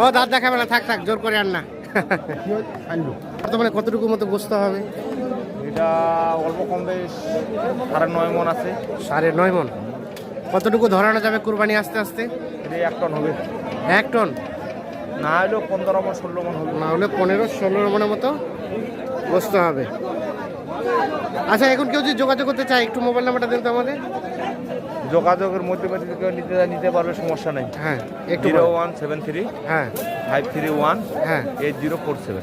ও দাঁত দেখাবে না, থাক থাক, জোর করে আন না। মানে কতটুকু মতো বসতে হবে? এটা অল্প কম বেশ 9.5 মন আছে। 9.5 মন। কতটুকু ধরানো যাবে কুরবানি আস্তে আস্তে? এটা 1 টন হবে। 1 টন না হলেও 15 মন 16 মন হবে। না হলে 15-16 মনের মতো বসতে হবে। আচ্ছা, এখন কেউ যদি যোগাযোগ করতে চায় একটু মোবাইল নাম্বারটা দেন তো আমাদের। যোগাযোগের মধ্যে কেউ নিতে পারবে, সমস্যা নেই। হ্যাঁ, একটু 0173 হ্যাঁ 531 হ্যাঁ 8047।